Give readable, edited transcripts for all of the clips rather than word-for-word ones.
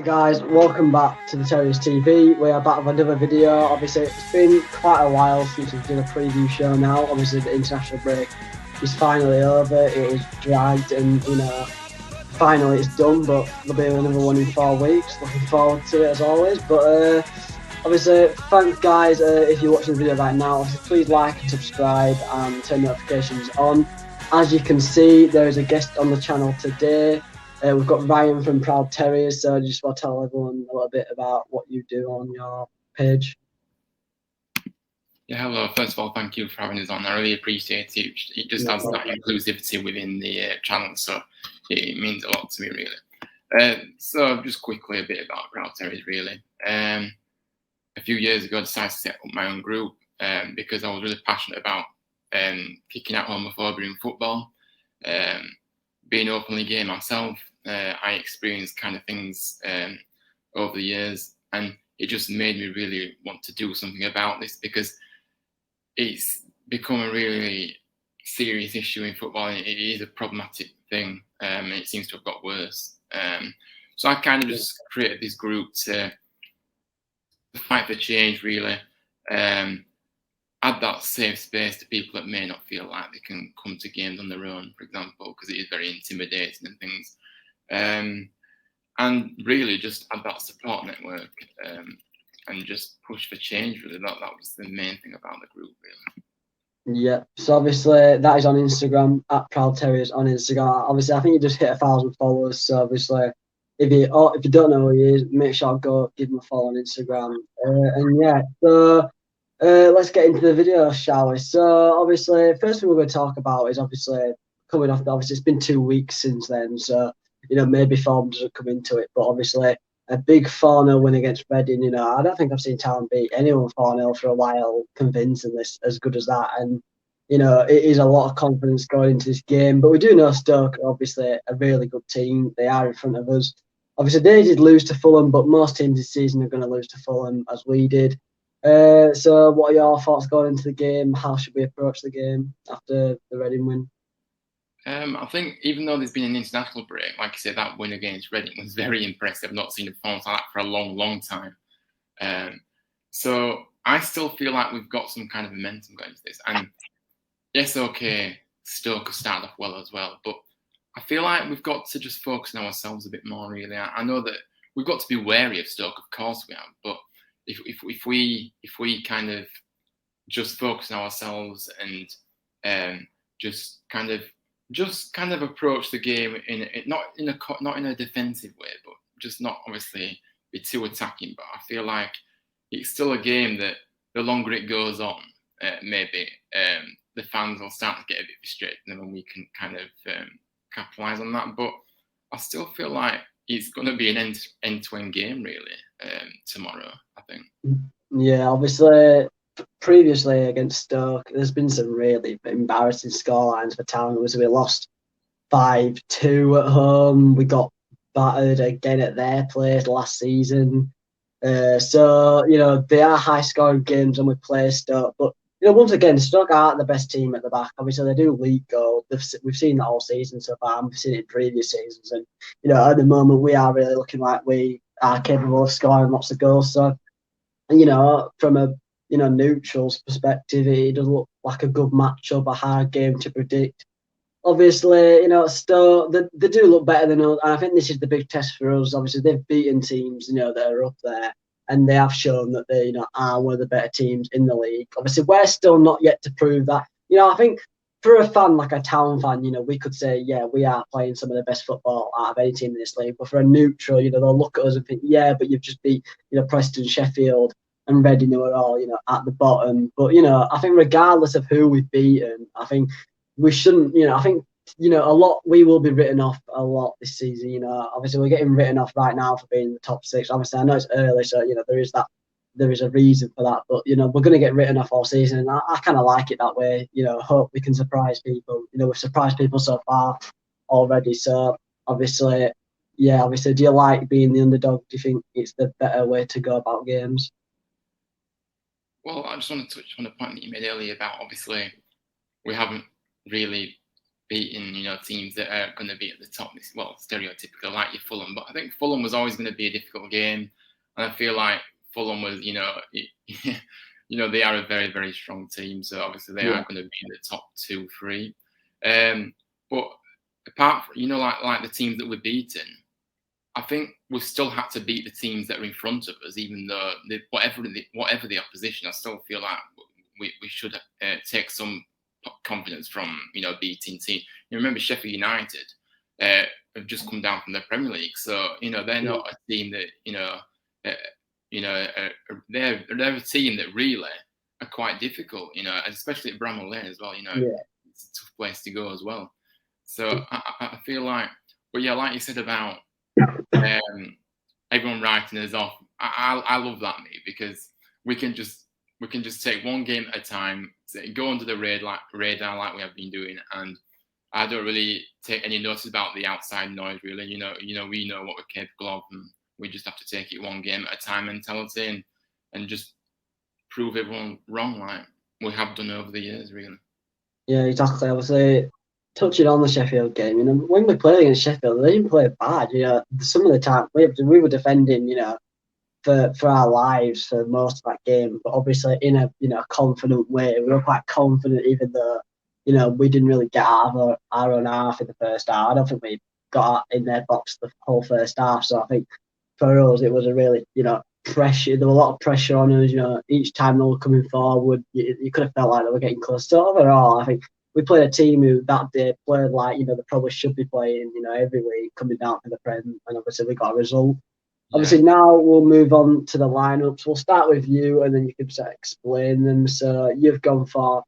Guys, welcome back to the Terriers TV. We are back with another video. Obviously, it's been quite a while since we've done a preview show now. Obviously, the international break is finally over. It is dragged and, finally it's done, but there'll be another one in 4 weeks. Looking forward to it as always. But obviously, thanks guys if you're watching the video right now. Obviously, please like and subscribe and turn notifications on. As you can see, there is a guest on the channel today. We've got Ryan from Proud Terriers, so I just want to tell everyone a little bit about what you do on your page. Yeah, hello. First of all, thank you for having us on. I really appreciate it. It just has that inclusivity within the channel, so it means a lot to me, really. So just quickly a bit about Proud Terriers, really. A few years ago, I decided to set up my own group because I was really passionate about kicking out homophobia in football. Being openly gay myself, I experienced kind of things over the years, and it just made me really want to do something about this because it's become a really serious issue in football. It is a problematic thing, and it seems to have got worse. So I kind of just created this group to fight for change, really. Add that safe space to people that may not feel like they can come to games on their own, for example, because it is very intimidating and things. And really just add that support network and just push for change, really. That was the main thing about the group, really. Yeah, so obviously that is on Instagram, at Proud Terriers on Instagram. Obviously, I think you just hit 1,000 followers, so obviously if you don't know who he is, make sure to go give him a follow on Instagram. And yeah, so let's get into the video, shall we? So obviously, first thing we're going to talk about is obviously coming off. Obviously, it's been 2 weeks since then, so maybe form doesn't come into it. But obviously, a big 4-0 win against Reading. I don't think I've seen Town beat anyone 4-0 for a while, convincingly as good as that. And it is a lot of confidence going into this game. But we do know Stoke are obviously a really good team. They are in front of us. Obviously, they did lose to Fulham, but most teams this season are going to lose to Fulham, as we did. So what are your thoughts going into the game? How should we approach the game after the Reading win? I think even though there's been an international break, like you said, that win against Reading was very impressive. I've not seen a performance like that for a long, long time. So I still feel like we've got some kind of momentum going into this. And yes, okay, Stoke have started off well as well, but I feel like we've got to just focus on ourselves a bit more, really. I know that we've got to be wary of Stoke, of course we have, but if we kind of just focus on ourselves and just kind of approach the game not in a defensive way, but just not obviously be too attacking. But I feel like it's still a game that the longer it goes on, maybe the fans will start to get a bit frustrated, and then we can kind of capitalise on that. But I still feel like it's going to be an end-to-end game, really, tomorrow, I think. Yeah, obviously, previously against Stoke, there's been some really embarrassing scorelines for Town. We lost 5-2 at home. We got battered again at their place last season. So they are high-scoring games, and we play Stoke. But once again, Stoke aren't the best team at the back. Obviously, they do leak goal. We've seen that all season so far, and we've seen it in previous seasons. And at the moment, we are really looking like we are capable of scoring lots of goals. So, from a neutral's perspective, it does look like a good matchup, a hard game to predict. Obviously, Stoke they do look better than us, and I think this is the big test for us. Obviously, they've beaten teams that are up there, and they have shown that they are one of the better teams in the league. Obviously, we're still not yet to prove that. I think for a fan, like a Town fan, we could say, yeah, we are playing some of the best football out of any team in this league. But for a neutral, they'll look at us and think, yeah, but you've just beat Preston, Sheffield, and Reading, who are all at the bottom. But I think regardless of who we've beaten, I think we shouldn't. I think we will be written off a lot this season. Obviously we're getting written off right now for being in the top 6. Obviously I know it's early, so there is a reason for that. But we're going to get written off all season, and I kind of like it that way. Hope we can surprise people. We've surprised people so far already. So obviously, do you like being the underdog? Do you think it's the better way to go about games? Well, I just want to touch on the point that you made earlier about obviously we haven't really beating, teams that are going to be at the top. Well, stereotypical like your Fulham, but I think Fulham was always going to be a difficult game, and I feel like Fulham was, they are a very, very strong team, so obviously they are going to be in the top 2, 3. But apart from, like the teams that we're beaten, I think we've still had to beat the teams that are in front of us, even though whatever the opposition. I still feel like we should take some confidence from beating teams. You remember Sheffield United have just come down from the Premier League, so they're not a team that they're a team that really are quite difficult, especially at Bramall Lane as well. It's a tough place to go as well. So I feel like, but yeah, like you said about everyone writing us off. I love that, mate, because we can just take one game at a time, go under the radar like we have been doing, and I don't really take any notice about the outside noise. Really, we know what we're capable of, and we just have to take it one game at a time mentality, and just prove everyone wrong, like we have done over the years, really. Yeah, exactly. Obviously, touching on the Sheffield game, when we played against Sheffield, they didn't play bad. Some of the time we were defending, for our lives for most of that game, but obviously in a confident way. We were quite confident, even though we didn't really get out of our own half in the first half. I don't think we got in their box the whole first half. So I think for us it was a really pressure. There was a lot of pressure on us. Each time they were coming forward, you could have felt like they were getting close. So overall, I think we played a team who that day played like they probably should be playing every week, coming down for the Prem, and obviously we got a result. Obviously, now we'll move on to the lineups. We'll start with you, and then you can explain them. So you've gone for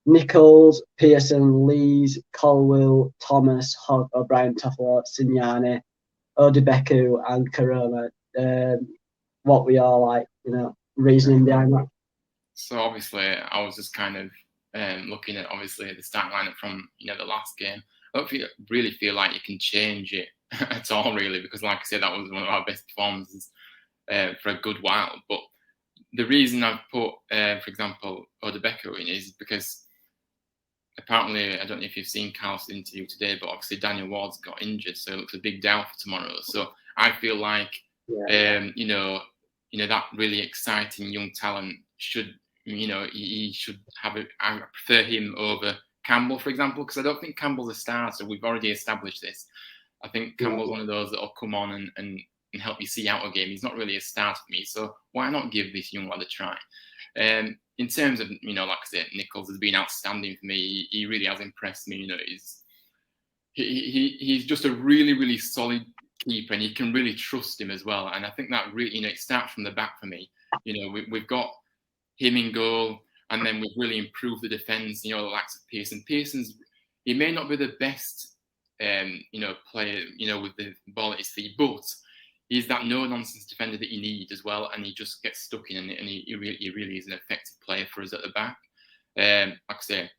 Nichols, Pearson, Lees, Colwill, Thomas, Hogg, O'Brien, Toffolo, Signani, Odebeku, and Corona. What we are like, reasoning behind that. So obviously, I was just kind of looking at obviously the start lineup from the last game. I don't really feel like you can change it at all, really, because like I said, that was one of our best performances for a good while. But the reason I've put, for example, Odebeku in is because apparently, I don't know if you've seen Carl's interview today, but obviously Daniel Ward's got injured, so it looks a big doubt for tomorrow. So I feel like, that really exciting young talent should, he should have it. I prefer him over Campbell, for example, because I don't think Campbell's a starter. We've already established this. I think Campbell's one of those that'll come on and help you see out a game. He's not really a starter for me, so why not give this young lad a try? In terms of, like I said, Nichols has been outstanding for me. He really has impressed me. He's just a really, really solid keeper, and you can really trust him as well. And I think that really, it starts from the back for me. We've got him in goal, and then we've really improved the defence. The likes of Pearson. He may not be the best, player, with the ball at his feet, but he's that no-nonsense defender that you need as well, and he just gets stuck in, and he really is an effective player for us at the back. Like I say,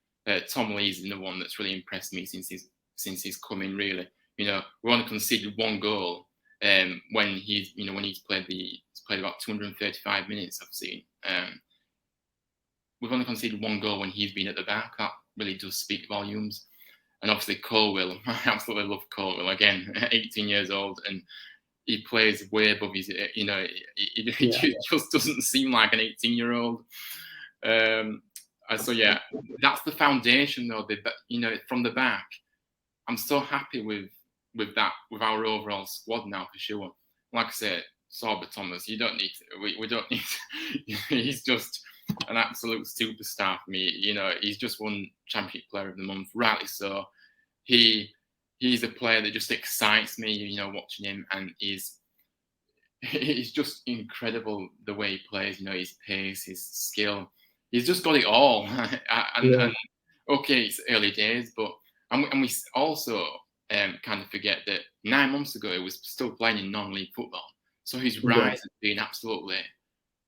Tom Lee's the one that's really impressed me since he's come in. Really, we've only conceded one goal when he's played about 235 minutes. I've seen. We've only conceded one goal when he's been at the back. That really does speak volumes. And obviously Colwill, I absolutely love Colwill. Again, 18 years old, and he plays way above his, he just doesn't seem like an 18-year-old. So yeah, that's the foundation though. From the back, I'm so happy with our overall squad now for sure. Like I said, Sorba Thomas, you don't need to, we don't need to, he's just an absolute superstar for me. He's just won Championship Player of the Month, rightly so. He's a player that just excites me, watching him, and he's just incredible the way he plays, his pace, his skill. He's just got it all. and okay, it's early days, but and we also kind of forget that 9 months ago he was still playing in non-league football. So his rise has been absolutely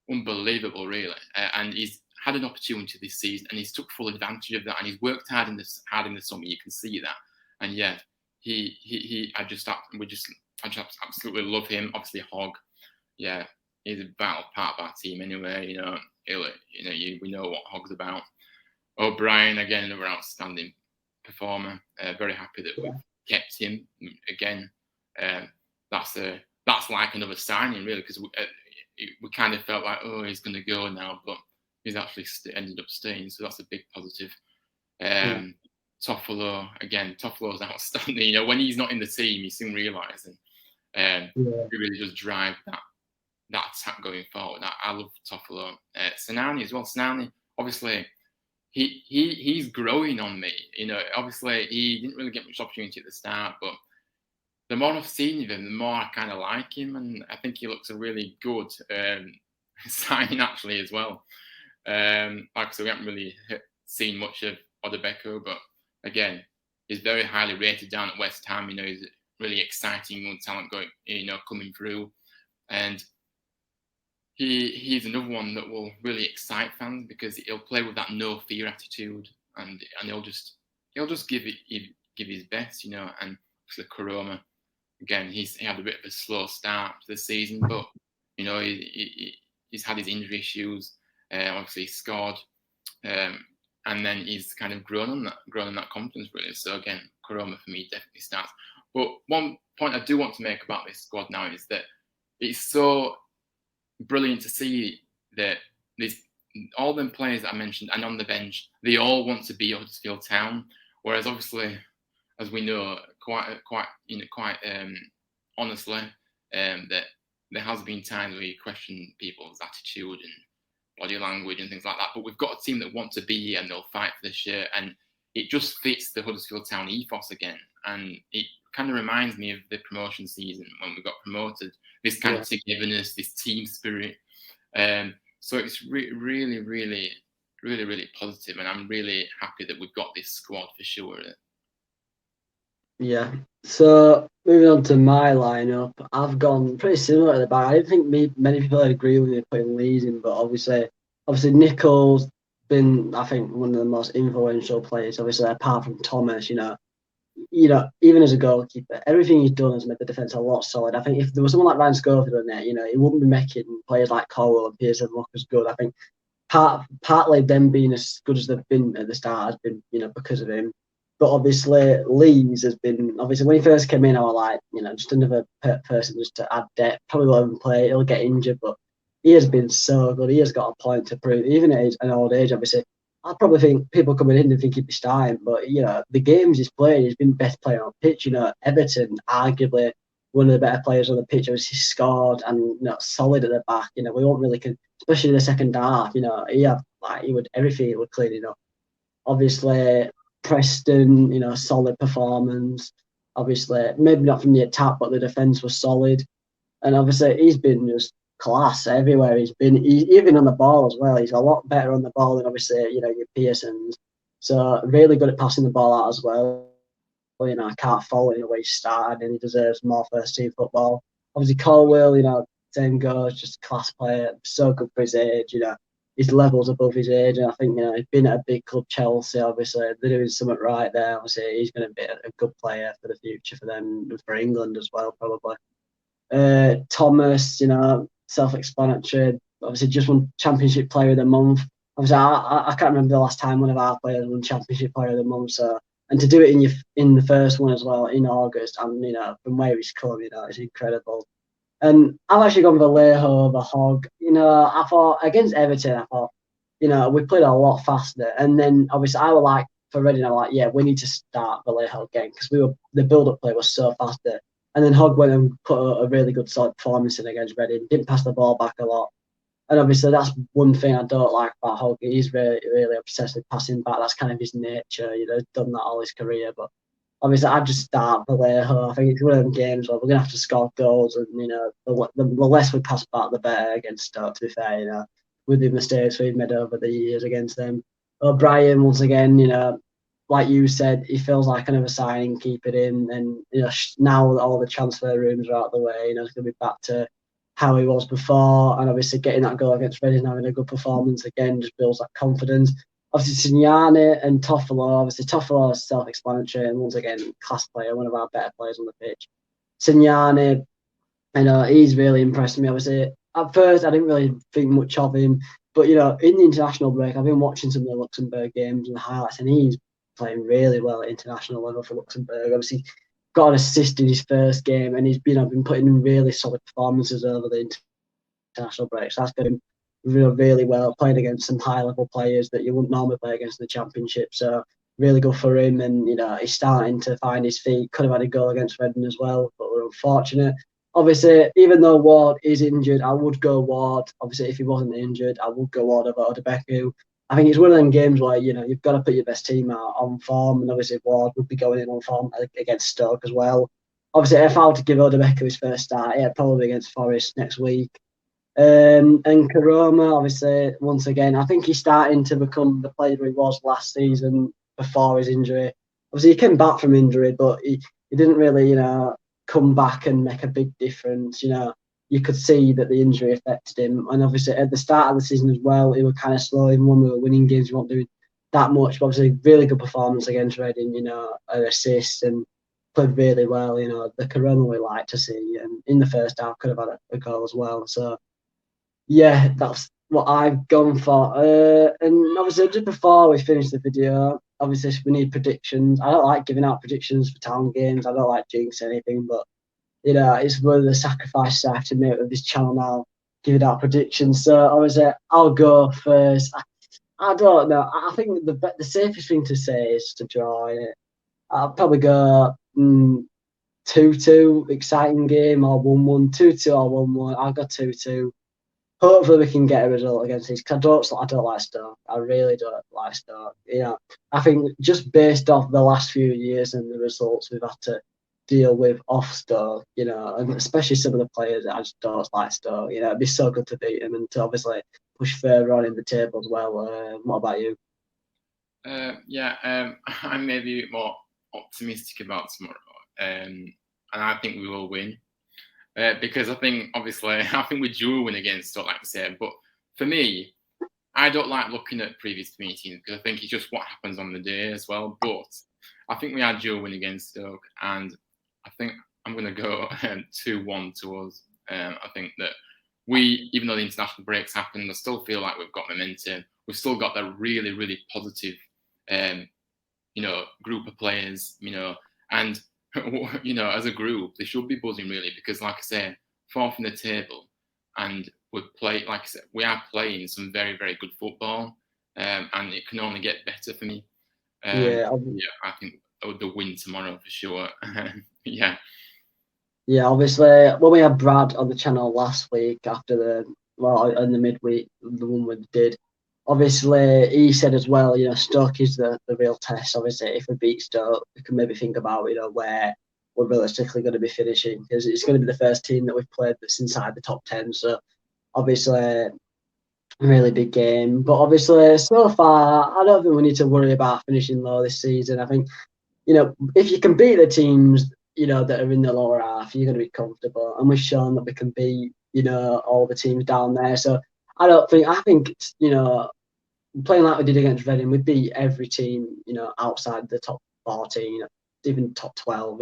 unbelievable, really. And he's had an opportunity this season, and he's took full advantage of that. And he's worked hard in the summer. You can see that. And yeah, I just absolutely love him. Obviously, Hogg, yeah, he's a vital part of our team anyway. We know what Hogg's about. O'Brien, again, another outstanding performer. Very happy that we've kept him again. That's like another signing, really, because we kind of felt like, oh, he's going to go now, but he's actually ended up staying, so that's a big positive. Toffolo, again, Toffolo's outstanding. You know, when he's not in the team, you soon realise, and he really does drive that attack going forward. I love Toffolo. Sinani as well. Sinani, obviously, he's growing on me. You know, obviously, he didn't really get much opportunity at the start, but the more I've seen of him, the more I kind of like him, and I think he looks a really good signing actually as well. Like I said, we haven't really seen much of Odebeko, but again, he's very highly rated down at West Ham. You know, he's really exciting young talent going, you know, coming through, and he's another one that will really excite fans because he'll play with that no fear attitude, and he'll just give his best, you know. And obviously Koroma, again, he had a bit of a slow start to the season, but you know he's had his injury issues. Obviously, he scored, and then he's kind of grown on that confidence, really. So again, Koroma for me definitely starts. But one point I do want to make about this squad now is that it's so brilliant to see that all them players that I mentioned and on the bench, they all want to be Huddersfield Town. Whereas obviously, as we know, quite honestly, that there has been times where you question people's attitude and body language and things like that. But we've got a team that want to be here and they'll fight for the shirt, and it just fits the Huddersfield Town ethos again. And it kind of reminds me of the promotion season when we got promoted. This kind of togetherness, this team spirit. So it's really, really, really, really positive, and I'm really happy that we've got this squad for sure. Yeah. So moving on to my lineup, I've gone pretty similar at the back. I didn't think many people would agree with me putting Lees in, but obviously Nichol's been, I think, one of the most influential players. Obviously, apart from Thomas, you know, even as a goalkeeper, everything he's done has made the defence a lot solid. I think if there was someone like Ryan Schofield in there, you know, he wouldn't be making players like Colwell and Pearson look as good. I think partly them being as good as they've been at the start has been, you know, because of him. But obviously, Lees has been, obviously, when he first came in, I was like, you know, just another person just to add depth. Probably won't play, he'll get injured, but he has been so good. He has got a point to prove, even at an old age, obviously. I probably think people coming in and think he'd be starting, but, you know, the games he's played, he's been best player on pitch. You know, Everton, arguably one of the better players on the pitch. Obviously, he scored and, you know, solid at the back. You know, we won't really, especially in the second half, you know, everything he would clean it up. Obviously, Preston, you know, solid performance. Obviously, maybe not from the attack, but the defence was solid. And obviously, he's been just class everywhere he's been. Even on the ball as well. He's a lot better on the ball than obviously, you know, your Pearsons. So really good at passing the ball out as well. You know, I can't follow in the way he started, and he deserves more first team football. Obviously, Colwell, you know, same goes, just a class player, so good for his age. You know, his level's above his age, and I think, you know, he's been at a big club, Chelsea. Obviously, they're doing something right there. Obviously, he's going to be a good player for the future for them, for England as well, probably. Thomas, you know, self-explanatory. Obviously, just won Championship Player of the Month. Obviously, I can't remember the last time one of our players won Championship Player of the Month. So, and to do it in the first one as well in August, and, you know, from where he's come, you know, it's incredible. And I've actually gone with Vallejo over Hogg. You know, I thought against Everton, you know, we played a lot faster. And then obviously I was like, for Reading, I was like, yeah, we need to start Vallejo again because the build-up play was so faster. And then Hogg went and put a really good solid performance in against Reading. Didn't pass the ball back a lot. And obviously that's one thing I don't like about Hogg. He's really, really obsessed with passing back. That's kind of his nature. You know, he's done that all his career. But obviously I'd just start Vallejo. I think it's one of them games where we're going to have to score goals. And, you know, the less we pass back, the better against Stoke, to be fair, you know, with the mistakes we've made over the years against them. O'Brien, once again, you know, like you said, he feels like another signing, keep it in. And, you know, now all the transfer rooms are out of the way, you know, it's going to be back to how he was before. And obviously getting that goal against Reading, having a good performance again, just builds that confidence. Obviously, Signani and Toffolo. Obviously, Toffolo is self-explanatory and once again, class player, one of our better players on the pitch. Signani, you know, he's really impressed me. Obviously, at first, I didn't really think much of him. But, you know, in the international break, I've been watching some of the Luxembourg games and the highlights, and he's playing really well at international level for Luxembourg. Obviously, got an assist in his first game, and he's been putting in really solid performances over the international break. So that's got him really well, playing against some high level players that you wouldn't normally play against in the Championship. So really good for him, and he's starting to find his feet. Could have had a goal against Reading as well, but we're unfortunate. Obviously, even though Ward is injured, I would go Ward. Obviously, if he wasn't injured, I would go Ward over Odebeku. I think it's one of them games where you've got to put your best team out on form, and obviously Ward would be going in on form against Stoke as well. Obviously, if I were to give Odebeku his first start, yeah, probably against Forest next week. And Karoma, obviously, once again, I think he's starting to become the player he was last season before his injury. Obviously, he came back from injury, but he didn't really, come back and make a big difference. You could see that the injury affected him. And obviously, at the start of the season as well, he was kind of slow. Even when we were winning games, he wasn't doing that much. But obviously, really good performance against Reading, an assist and played really well. The Karoma we like to see. And in the first half, could have had a goal as well. So, yeah, that's what I've gone for. And obviously, just before we finish the video, obviously we need predictions. I don't like giving out predictions for town games. I don't like jinx anything, but it's one of the sacrifices I have to make with this channel now, giving out predictions. So obviously, I'll go first. I don't know. I think the safest thing to say is to draw it. I'll probably go 2-2, exciting game, or 1-1, 2-2 or 1-1. I'll go 2-2. Hopefully we can get a result against these. Cause I don't like Stoke. I really don't like Stoke. I think just based off the last few years and the results we've had to deal with off Stoke, and especially some of the players that I just don't like Stoke. It'd be so good to beat them and to obviously push further on in the table as well. What about you? I'm maybe a bit more optimistic about tomorrow, and I think we will win. Because I think, obviously, I think we do win against Stoke, like I said. But for me, I don't like looking at previous meetings because I think it's just what happens on the day as well. But I think we had Joe win against Stoke, and I think I'm going to go 2-1 to us. I think that even though the international breaks happened, I still feel like we've got momentum. We've still got that really, really positive, group of players, and as a group, they should be buzzing really because, like I said, fourth in the table, and like I said, we are playing some very, very good football, and it can only get better for me. I think the win tomorrow for sure. Yeah. Yeah, obviously, when we had Brad on the channel last week after in the midweek, the one we did, obviously, he said as well, Stoke is the real test. Obviously, if we beat Stoke, we can maybe think about, where we're realistically going to be finishing because it's going to be the first team that we've played that's inside the top 10. So, obviously, really big game. But obviously, so far, I don't think we need to worry about finishing low this season. I think, if you can beat the teams, that are in the lower half, you're going to be comfortable. And we've shown that we can beat, all the teams down there. So, I think, playing like we did against Reading, we beat every team, outside the top 14, even top 12,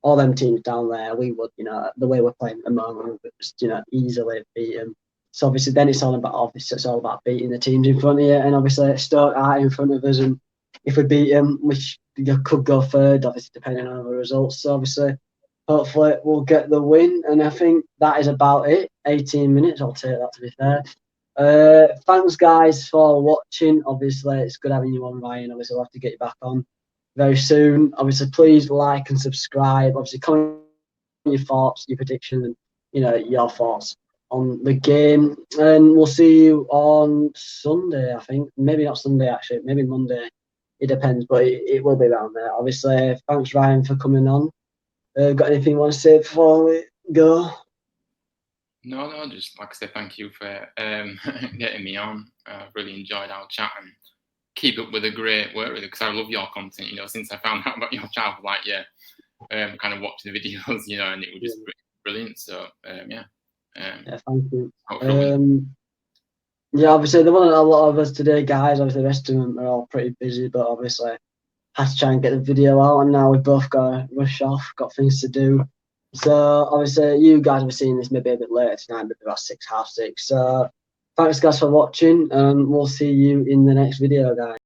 all them teams down there, we would, the way we're playing at the moment, we would just, easily beat them. So obviously then it's all about beating the teams in front of you, and obviously Stoke are in front of us, and if we beat them, which could go third, obviously depending on the results. So obviously, hopefully we'll get the win, and I think that is about it. 18 minutes, I'll take that to be fair. Thanks guys for watching. Obviously it's good having you on, Ryan. Obviously we'll have to get you back on very soon. Obviously please like and subscribe. Obviously comment your thoughts, your predictions, and your thoughts on the game, and we'll see you on Sunday. I think maybe not Sunday, actually maybe Monday, it depends, but it will be around there. Obviously thanks Ryan for coming on. Got anything you want to say before we go? No, just like I said, thank you for getting me on. Really enjoyed our chat, and keep up with the great work with it because I love your content. Since I found out about your channel, kind of watching the videos, and it was just brilliant. So yeah, thank you. Obviously there wasn't a lot of us today, guys. Obviously the rest of them are all pretty busy, but obviously had to try and get the video out, and now we've both got to rush off, got things to do. So obviously you guys will be seeing this maybe a bit later tonight, maybe about 6, half 6. So thanks guys for watching, and we'll see you in the next video, guys.